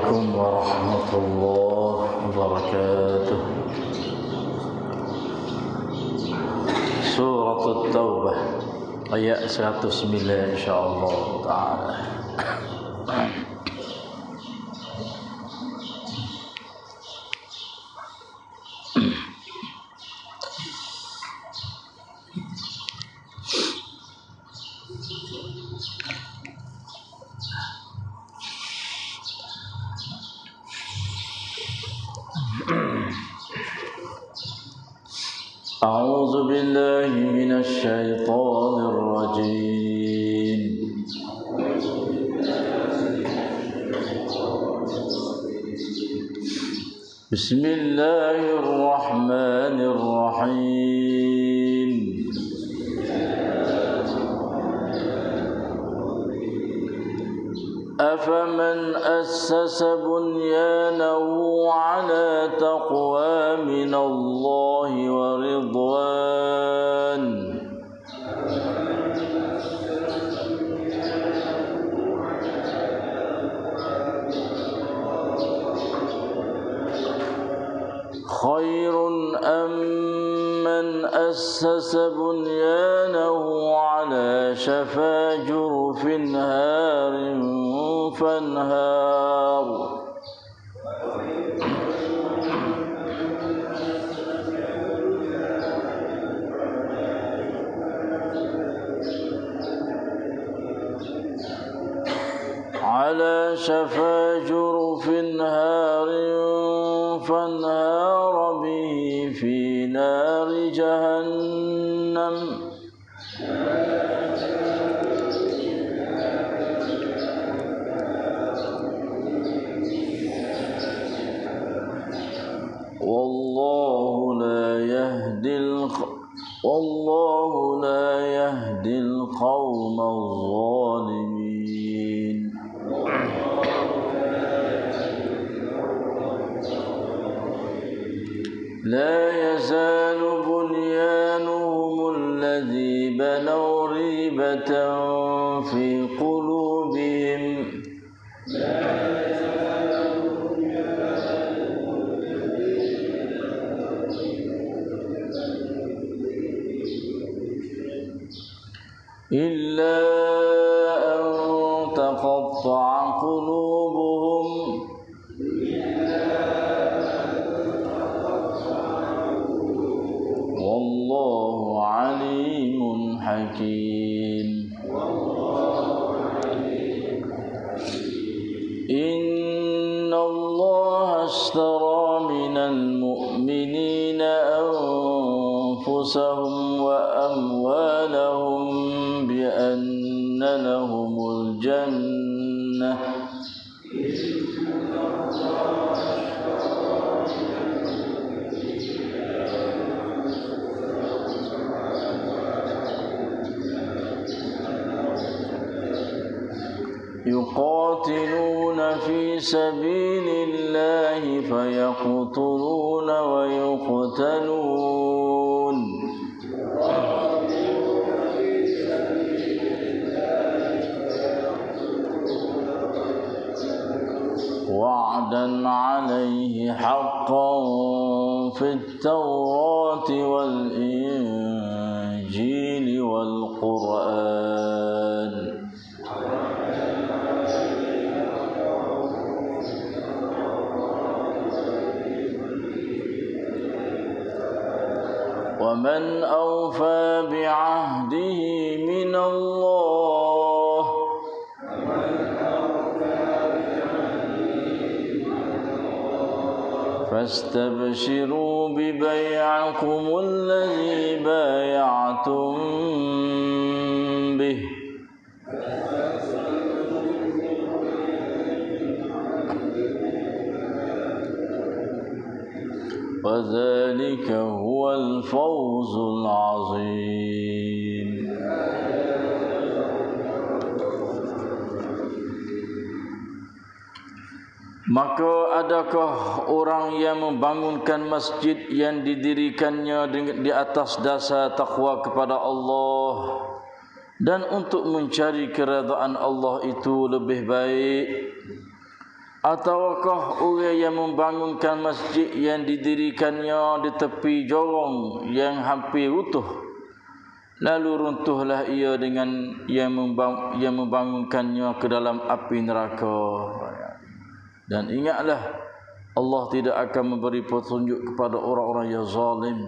عليكم ورحمة الله وبركاته. Surah At-Taubah ayat 109 insyaallah taala. أعوذ بالله من الشيطان الرجيم. بسم الله الرحمن الرحيم. أفمن أسس بنيانه على تقوى من الله ورضوان خير أم من أسس بنيانه على شفا جرف هار فانهار على شفا جرف هار فانهار به في نار جهنم والله لا يهدي القوم الظالمين. لا يزال بنيانهم الذي بنوا ريبة في قلوبهم إلا أن تقطع قلوبهم والله عليم حكيم. إن الله اشترى من المؤمنين أنفسهم وأموالهم بأن لهم الجنة يقاتلون في سبيل الله فيقتلون ويقتلون وعدا عليه حقا في التوراة والإنجيل والقرآن ومن أوفى بعهده من الله فاستبشروا ببيعكم الذي بايعتم به وذلك هو الفوز العظيم. Maka adakah orang yang membangunkan masjid yang didirikannya di atas dasar takwa kepada Allah dan untuk mencari keredaan Allah itu lebih baik Ataukah orang yang membangunkan masjid yang didirikannya di tepi jorong yang hampir utuh, lalu runtuhlah ia dengan yang membangunkannya ke dalam api neraka. Dan ingatlah, Allah tidak akan memberi petunjuk kepada orang-orang yang zalim.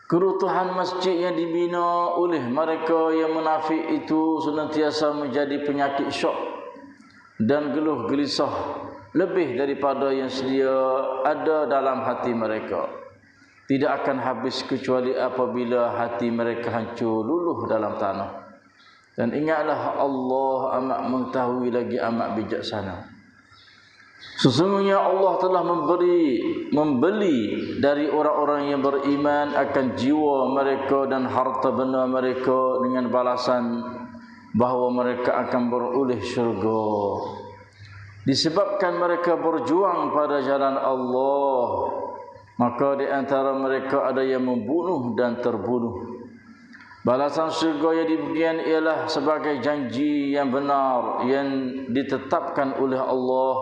Keruntuhan masjid yang dibina oleh mereka yang munafik itu senantiasa menjadi penyakit syok dan geluh gelisah lebih daripada yang sedia ada dalam hati mereka. Tidak akan habis kecuali apabila hati mereka hancur luluh dalam tanah. Dan ingatlah, Allah amat mengetahui lagi amat bijaksana. Sesungguhnya Allah telah membeli dari orang-orang yang beriman akan jiwa mereka dan harta benda mereka dengan balasan bahawa mereka akan beroleh syurga. Disebabkan mereka berjuang pada jalan Allah, maka di antara mereka ada yang membunuh dan terbunuh. Balasan syurga yang diberikan ialah sebagai janji yang benar yang ditetapkan oleh Allah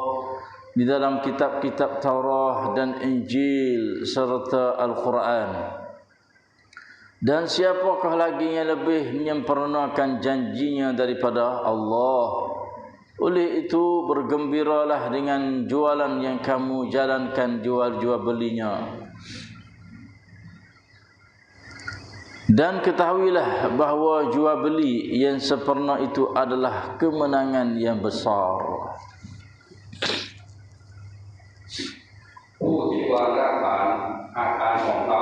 di dalam kitab-kitab Taurah dan Injil serta Al-Quran. Dan siapakah lagi yang lebih menyempurnakan janjinya daripada Allah? Oleh itu bergembiralah dengan jualan yang kamu jalankan jual belinya. Dan ketahuilah bahawa jual beli yang sempurna itu adalah kemenangan yang besar. ผู้ที่วางรากฐานอาคารของเขา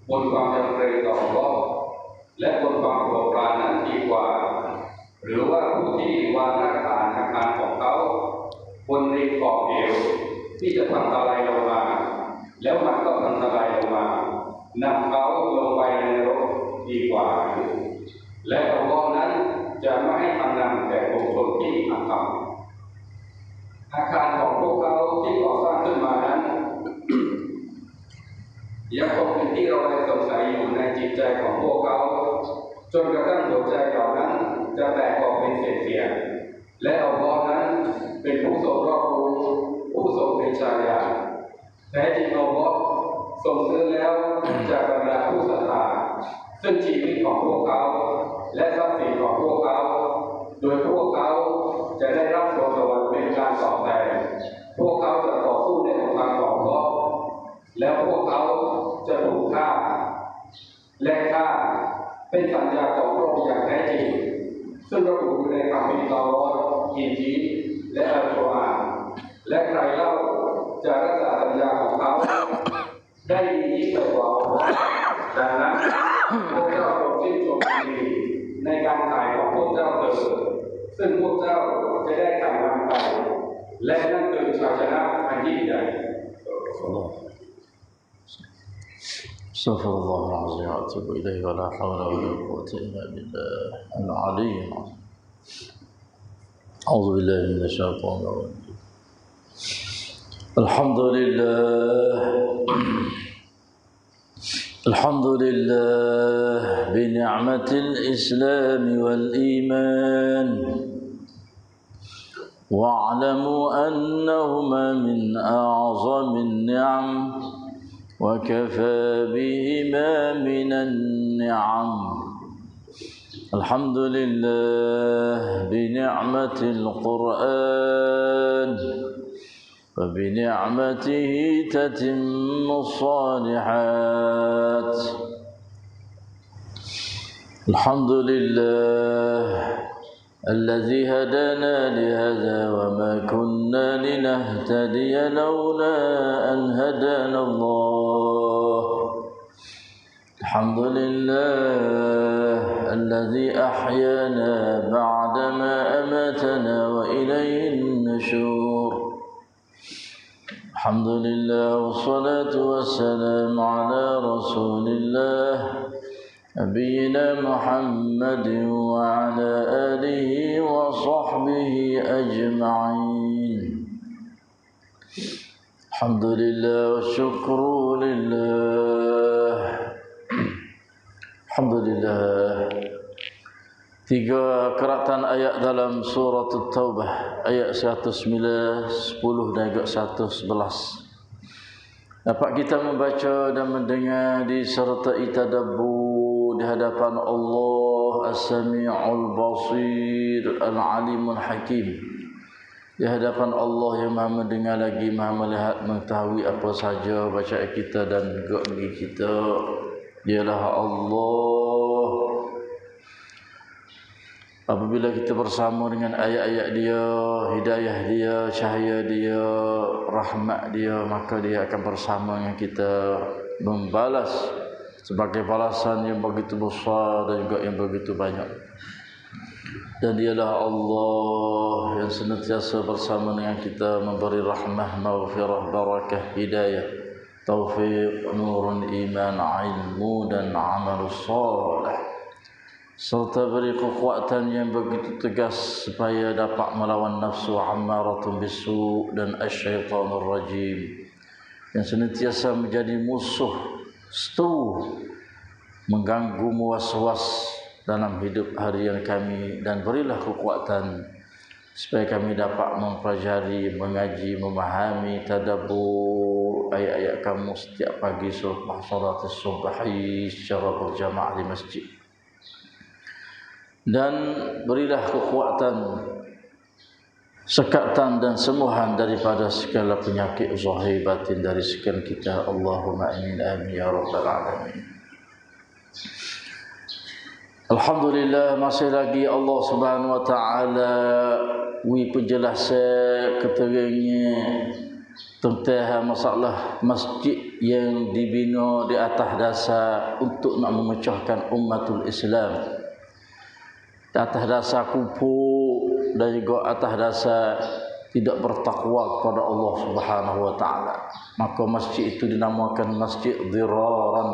บนความจำเป็นต่อรอบและบนความโปร่งปรานนั้นดีกว่าหรือว่าผู้ที่วางรากฐานอาคารของเขาบนริมขอบเหวที่จะพังทลายลงมาแล้วมันก็พังทลายลงมานำเขาลงไปในนรกดีกว่าและอัลเลาะห์นั้นจะไม่ให้ทำนำแก่บุคคลที่อาธรรมอาคารของพวกเขาที่ก่อสร้างขึ้นมานั้นยังคงเป็นที่ระแวงสงสัยอยู่ในจิตใจของพวกเขาจนกระทั่งหัวใจเหล่านั้นจะแตกออกเป็นเศษๆและอัลเลาะห์นั้นเป็นผู้ทรงรอบรู้ผู้ทรงเป็นชายาแท้จริงอัลเลาะห์ทรงซื้อแล้วจากบรรดาผู้ศรัทธาซึ่งชีวิตของพวกเขาและทรัพย์สินของพวกเขาโดยพวกเขาจะได้รับสวรรค์เป็นการตอบแทนพวกเขาจะต่อสู้ในหนทางของอัลเลาะห์แล้วพวกเขาจะถูกฆ่าและฆ่าเป็นสัญญาของพระองค์อย่างแท้จริงซึ่งระบุอยู่ในคัมภีร์เตารอดอินจีลและอัลกุรอานและใครเล่าจะรักษาสัญญาของเขาได้ดียิ่งกว่าดังนั้นพวกเจ้าจงชื่นชมดีในการขายของพวกเจ้าเถิดซึ่งพวกเจ้าจะได้กำลังไปและนั่นคือชัยชนะอันยิ่งใหญ่ استغفر الله العظيم واتوب اليه ولا حول ولا قوه الا بالله العلي العظيم. اعوذ بالله من الشيطان الرجيم. الحمد لله بنعمة الإسلام والإيمان واعلموا أنهما من أعظم النعم وكفى بهما من النعم. الحمد لله بنعمة القرآن وبنعمته تتم الصالحات. الحمد لله الذي هدانا لهذا وما كنا لنهتدي لولا أن هدانا الله. الحمد لله الذي أحيانا بعدما أماتنا وإليه النشور. الحمد لله والصلاة والسلام على رسول الله نبينا محمد وعلى آله وصحبه أجمعين. الحمد لله والشكر لله. الحمد لله Tiga keratan ayat dalam surah At-Taubah, ayat 109, 10 dan juga 111. Dapat kita membaca dan mendengar disertai tadabbur di hadapan Allah As-Sami'ul Basir Al-Alimul Hakim. Di hadapan Allah yang Maha mendengar lagi Maha melihat, mengetahui apa saja bacaan kita dan juga bagi kita. Dialah Allah. Apabila kita bersama dengan ayat-ayat Dia, hidayah Dia, cahaya Dia, rahmat Dia, maka Dia akan bersama dengan kita membalas sebagai balasan yang begitu besar dan juga yang begitu banyak. Dan Dialah Allah yang senantiasa bersama dengan kita, memberi rahmah, maghfirah, barakah, hidayah, taufiq, nurun, iman, ilmu dan amal salih, serta beri kekuatan yang begitu tegas supaya dapat melawan nafsu ammaratun bisu dan asyaitanur rajim yang senantiasa menjadi musuh setu, mengganggu, was-was dalam hidup harian kami. Dan berilah kekuatan supaya kami dapat mempelajari, mengaji, memahami, tadabbur ayat-ayat kamu setiap pagi selepas salat subuh secara berjamaah di masjid. Dan berilah kekuatan, sekatan dan sembuhan daripada segala penyakit zahir batin dari sekian kita. Allahumma amin amin ya rabbal alamin. Alhamdulillah, masih lagi Allah Subhanahu wa taala wi penjelasan keterangannya tentang masalah masjid yang dibina di atas dasar untuk nak memecahkan umatul Islam, atas dasar kupu dan juga atas dasar tidak bertakwa kepada Allah Subhanahu wa taala. Maka masjid itu dinamakan masjid diraran.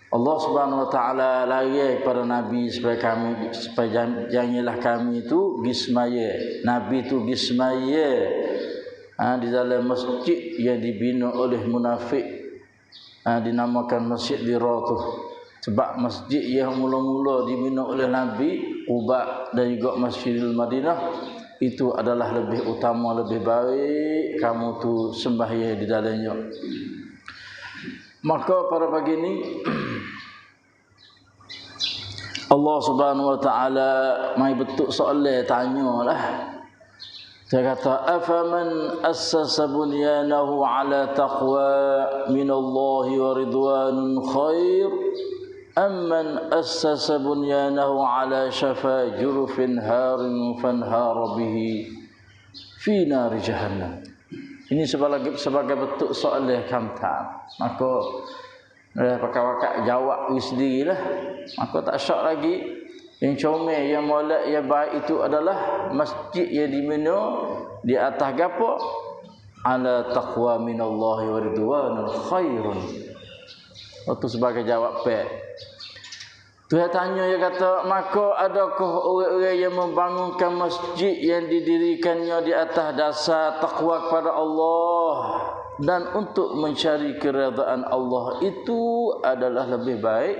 Allah Subhanahu wa taala lari kepada Nabi supaya janganlah kami itu gismaya. Nabi itu gismaya di dalam masjid yang dibina oleh munafik, dinamakan masjid diraran. Sebab masjid yang mula-mula dibina oleh Nabi, Quba dan juga Masjidil Madinah, itu adalah lebih utama, lebih baik kamu tu sembahyang di dalamnya. Maka pada pagi ini Allah Subhanahu wa taala mai betul soalan tanyalah. Dia kata, afaman assasa bunyanahu ala taqwa min Allah wa ridwanun khair amman assasa bunyanahu ala syafa jurufin harin fanhara bihi fi nari jahannam. Ini sebagai bentuk soalan kamtam. Maka pakak-pakak jawab sendirilah. Maka tak syak lagi. Yang comel, yang molek, yang baik itu adalah masjid yang dibina di atas gapo? Ala taqwa minallahi wa ridwanun khairun. Itu sebagai jawab pek. Tuhan tanya, dia kata, maka adakah orang-orang yang membangunkan masjid yang didirikannya di atas dasar takwa kepada Allah dan untuk mencari keredaan Allah itu adalah lebih baik?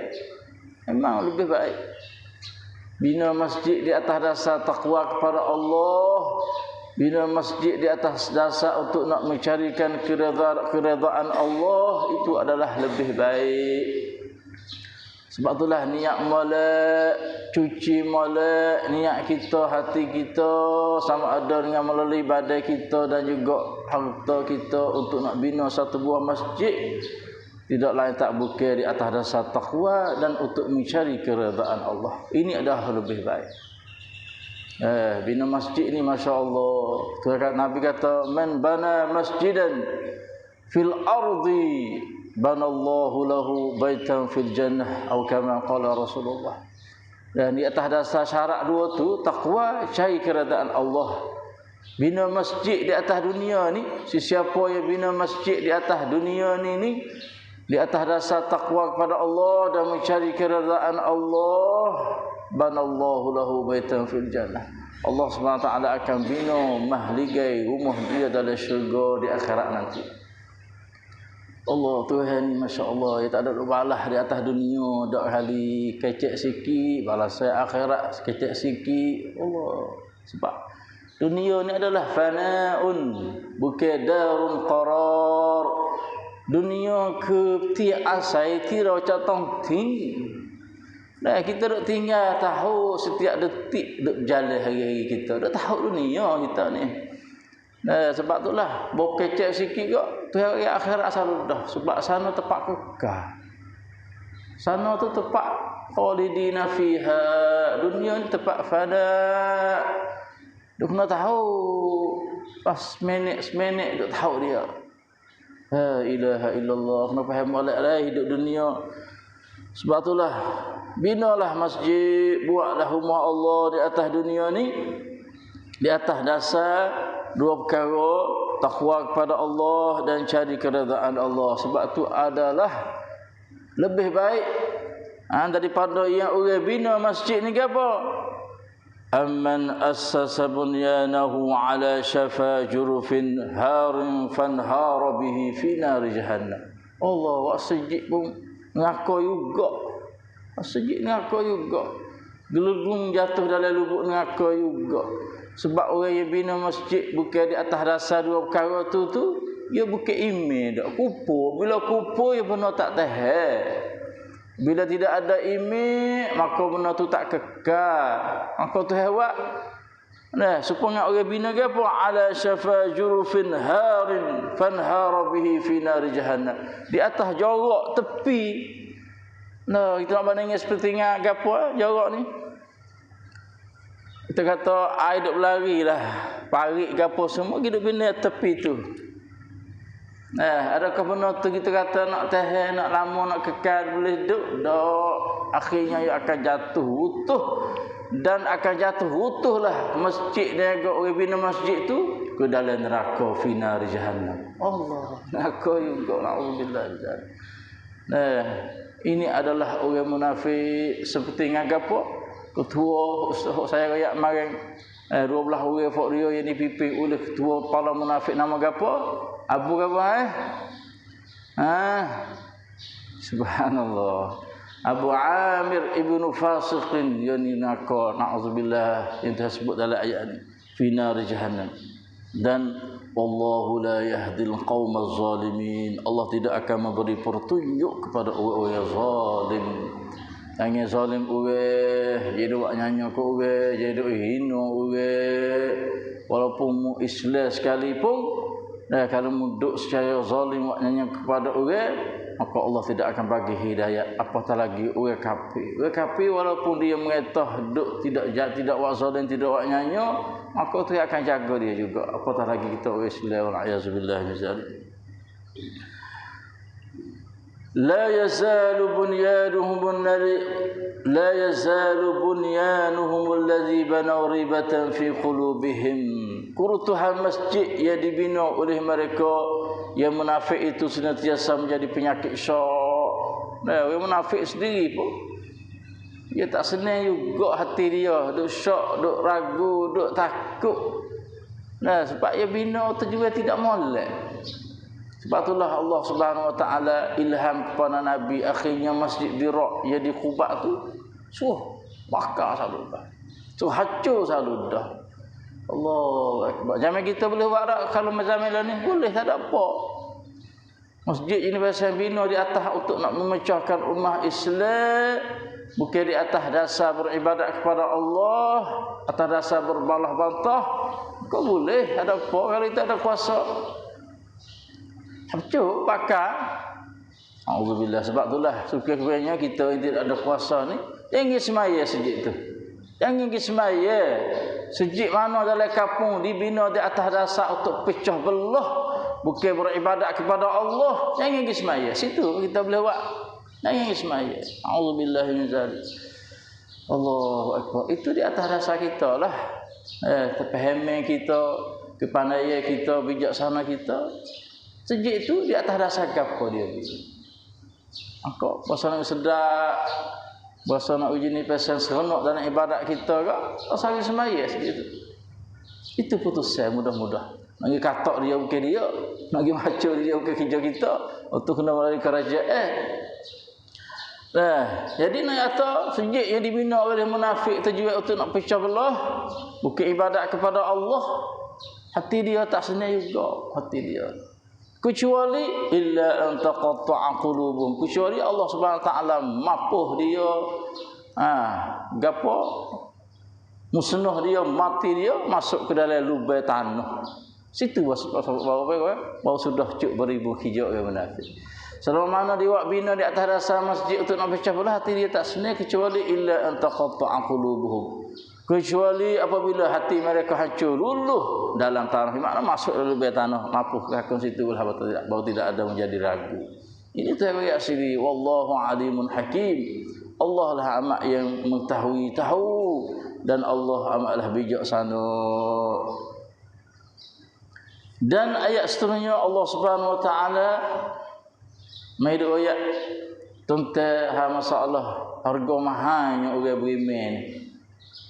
Memang lebih baik. Bina masjid di atas dasar takwa kepada Allah, bina masjid di atas dasar untuk nak mencarikan keredaan Allah, itu adalah lebih baik. Sebab itulah niat molek, cuci molek, niat kita, hati kita sama ada dengan melalui badan kita dan juga harta kita untuk nak bina satu buah masjid, tidak lain tak bukan di atas dasar takwa dan untuk mencari keredaan Allah. Ini adalah lebih baik. Bina masjid ini Masya Allah. Nabi kata, man bana masjidan fil ardi banallahu lahu baitan fil jannah atau kama qala Rasulullah. Dan di atas dasar syarat dua tu, takwa, cari keredaan Allah. Bina masjid di atas dunia ni, sesiapa yang bina masjid di atas dunia ni di atas dasar takwa kepada Allah dan mencari keredaan Allah, banallahu lahu baitan fil jannah. Allah SWT akan bina mahligai rumah dia dalam syurga di akhirat nanti. Allah Tuhan ni masya-Allah, ya tak ada balas di atas dunia, dak kali kecek sikit, balas saya akhirat kecek sikit. Allah. Sebab dunia ni adalah fanaun, bukan darun qarar. Dunia ke tiak asai tira catong ting. Nah, kita duk tinggal tahu setiap detik duk berjalan hari-hari kita. Duk tahu dunia kita ni. Nah, sebab itulah bau kecek sikit kok tu hari akhirat asal dah. Sebab sana tempat kekal. Sana tu tempat khalidina fiha. Dunia ni tempat fana. Duk kena tahu pas seminit duk tahu dia. La ilaha illallah. Kena faham molek lah hidup dunia. Sebab itulah binalah masjid, buatlah rumah Allah di atas dunia ni, di atas dasar dua perkara, takwa kepada Allah dan cari keredaan Allah. Sebab tu adalah lebih baik daripada yang orang bina masjid ni ke apa? Amman assasa bunyanahu ala syafa jurufin harin fanhara bihi fi nari jahannam. Allah, masjid pun ngaku juga. Masjid ngaku juga. Gelung jatuh dalam lubuk ngaku juga. Sebab orang yang bina masjid bukan di atas dasar dua perkara tu dia bukan imej dak kupur. Bila kupur dia benar tak tahan. Bila tidak ada imej maka benar tu tak kekal. Maka tu hewan. Nah, supaya orang bina ke apa? Ala syafa jurufin harin fanhara bihi fi nari jahannam. Di atas jorok tepi. Nah, kita nak bandingkan seperti dengan gapo jorok ni. Kita kata air duk berlari lah, parit gapo semua kita bina tepi tu. Adakah benar tu kita kata nak tahan, nak lama, nak kekal boleh duk? Dak. Akhirnya ia akan jatuh utuh. Dan akan jatuh utuh lah masjid dia agak orang bina masjid tu ke dalam neraka finar jahannam. Allah, neraka juga, na'udzubillah. Nah, ini adalah orang munafik seperti ngagapo ketua saya rakyat kemarin 12 orang fok dia yang dipimpin oleh ketua kepala munafik nama gapo? Abu gapo subhanallah. Abu Amir ibnu Fasiqin yani naka na'udzubillah yang disebut dalam ayat ini fi nar jahannam. Dan wallahu la yahdil qaumaz zalimin. Allah tidak akan memberi petunjuk kepada orang-orang yang zalim. Yang zalim orang jadi buat nyanyi ke orang, jadi hina orang. Walaupun mu Islam sekalipun, kalau muduk secara zalim buat nyanyi kepada orang, maka Allah tidak akan bagi hidayah. Apatah lagi orang kafir. Orang kafir walaupun dia mengetah duk tidak buat zalim, tidak buat nyanyi, maka tu akan jaga dia juga. Apatah lagi kita orang Islam, wal-a'yazubillah min zalik. La yazalu bunyanuhum alladhi banaw ribatan fi qulubihim. Kerutuhan masjid yang dibina oleh mereka yang munafik itu senantiasa menjadi penyakit syok. Nah, orang munafik sendiri pun dia tak senang juga hati dia, duk syok, duk ragu, duk takut. Nah, sebab dia bina tu juga tidak molek. Sebab itulah Allah Subhanahu Wa Taala ilham kepada Nabi, akhirnya masjid Dirak yang di Quba tu bakar selalu dah. Hancur selalu dah. Allah Akbar. Zaman kita boleh buat tak? Kalau zaman ni boleh, tak ada apa. Masjid ini biasa bina di atas untuk nak memecahkan ummah Islam, bukan di atas dasar beribadat kepada Allah, atas dasar berbalah bantah. Kau boleh, ada apa kalau kita ada kuasa? Hancur, bakar. Alhamdulillah. Sebab itulah suka-sukanya kita yang tidak ada kuasa ni, jangan semaya masjid tu. Jangan pergi semaya. Sejid mana dalam kampung dibina di atas dasar untuk pecah belah, bukan beribadat kepada Allah, jangan pergi semaya. Situ kita boleh buat. Jangan pergi semaya. A'udzubillah min zalik. Allahu Akbar. Itu di atas dasar kita lah. Kepahaman kita, kepandaian kita, bijaksana kita. Sejid itu di atas dasar apa dia? Maka bahasa nak sedap, bahasa nak uji ni pasal seronok dalam ibadat kita ke, asal semaya segitu. Itu putus saya mudah-mudah. Nak pergi katak dia bukan dia. Nak pergi macam dia bukan kerja kita. Untuk kena melalui kerajaan. Nah, jadi nak kata sejak yang dibina oleh munafik tujuan untuk nak pecah belah, bukan ibadat kepada Allah. Hati dia tak senang juga, hati dia. Kecuali illa an taqatta'a qulubuhum, kecuali Allah Subhanahu taala mapuh dia. Gapo? Musnah dia, mati dia masuk ke dalam lubang tanah. Situ baru sudah cuk beribu hijau yang munafik. Selama mana dia buat bina di atas dasar masjid untuk nak pecah belah, hati dia tak senang kecuali illa an taqatta'a qulubuhum. Kecuali apabila hati mereka hancur luluh dalam tanah, makna masuk dalam lubang tanah, mapuh kakung situ baru tidak ada menjadi ragu. Ini terbayar sini, wallahu alimun hakim. Allah lah amat yang mengetahui tahu, dan Allah amatlah bijaksana. Dan ayat seterusnya Allah Subhanahu wa taala mai doa ayat tentang masalah harga mahal yang orang beriman.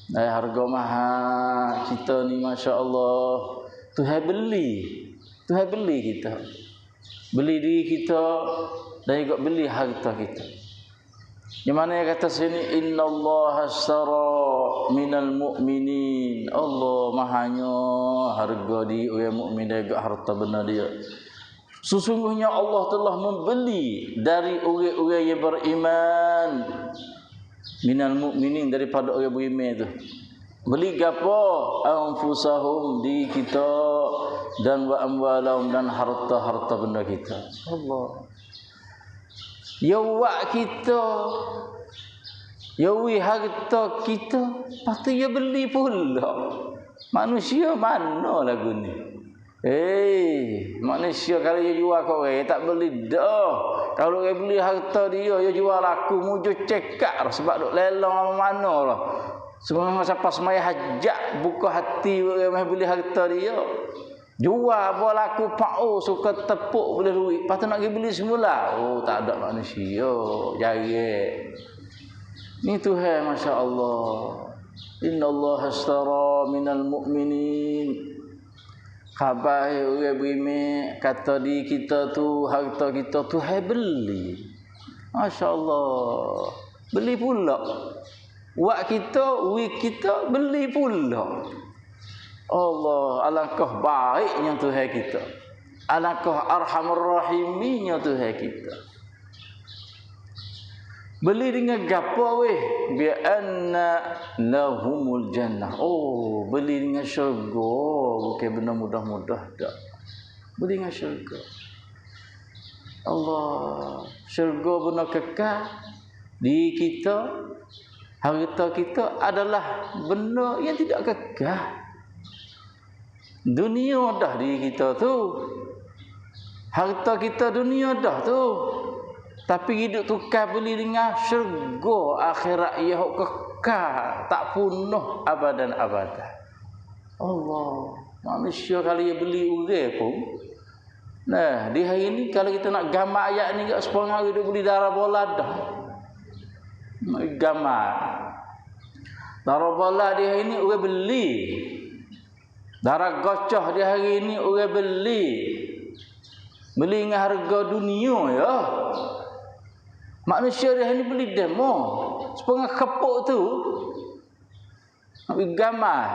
Harga mahal kita ni masya-Allah Tuhan beli kita. Beli diri kita dan juga beli harta kita. Di mana yang kata sini innallaha ashtara minal mu'minin. Allah mahanya harga di orang mukmin dan juga harta benda dia. Sesungguhnya Allah telah membeli dari orang-orang yang beriman. Minal mu'minin, daripada orang beriman itu. Beli gapo? Anfusahum, di kita, dan wa amwalahum, dan harta-harta benda kita. Allah. Ya wak kita, ya wi harta kita, pasti ya beli pula. Manusia mana lagu ni? Manusia kalau dia jual kau tak beli dah. Kalau dia beli harta dia jual aku mujur cekak sebab duk lelang mana lah. Semua siapa semaya hajat buka hati orang beli harta dia. Jual bola aku pau suka tepuk boleh duit. Lepas tu nak pergi beli semula. Tak ada manusia. Jari. Ni Tuhan masya-Allah. Innallaha ashtara minal mu'minin. Khabar orang beriman kata di kita tu harta kita tu beli. Masya-Allah. Beli pula. Wak kita, wi kita beli pula. Allah, alangkah baiknya Tuhan kita. Alangkah arhamur rahimnya Tuhan kita. Beli dengan gapo weh? Bi anna lahumul jannah. Beli dengan syurga, bukan benda mudah-mudah dak. Beli dengan syurga. Allah, syurga benda kekal di kita. Harta kita adalah benda yang tidak kekal. Dunia dah di kita tu. Harta kita dunia dah tu. Tapi hidup tukar beli dengan syurga akhirat ia kekal, tak punah abadan abadan. Allah, manusia kalau ia beli orang pun. Nah, di hari ini kalau kita nak gambar ayat ni kat sepuluh hari dia beli darah bola dah. Nak gambar. Darah bola di hari ini orang beli. Darah gocah di hari ini orang beli. Beli dengan harga dunia ya. Manusia dia ni beli demo. Sepengah kepuk tu. Nak gambar.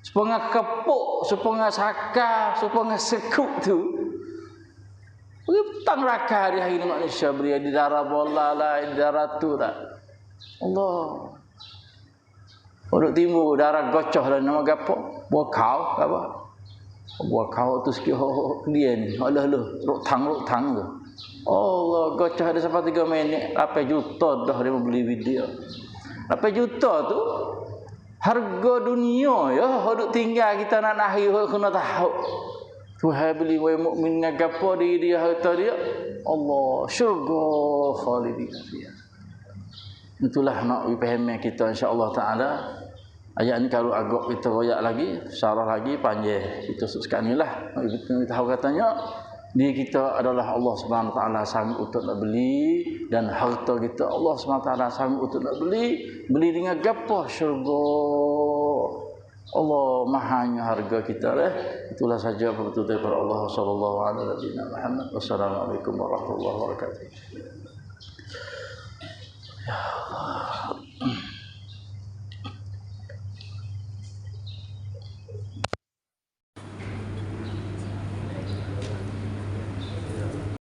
Sepengah kepuk, sepengah sakar, sepengah sekuk tu. Beri petang raka di hari ni manusia beri di darah bola lah, di darah tu lah. Allah. Orang timur darah gocoh lah nama gapo? Buah kau apa? Buah kau tu sikit dia ni. Allah ruk tang tu. Allah, gocoh ada sampai 3 minit 8 juta dah dia beli video. 8 juta tu harga dunia ya, hoduk tinggal kita nak nahi kena tahu. Tuhan beli wa mukmin dengan gapo dia harta dia? Allah, syurga khalidina fiha. Itulah nak dipahami kita insya-Allah taala. Ayat ni kalau agak kita royak lagi, syarah lagi panjang. Kita sekarang inilah kita tahu katanya diri kita adalah Allah Subhanahu Wa Taala sanggup untuk nak beli, dan harta kita Allah Subhanahu Wa Taala sanggup untuk nak beli dengan gapo? Syurga. Allah mahanya harga kita lah. Itulah saja petunjuk daripada Allah sallallahu alaihi wasallam. Wassalamualaikum warahmatullahi wabarakatuh. Ya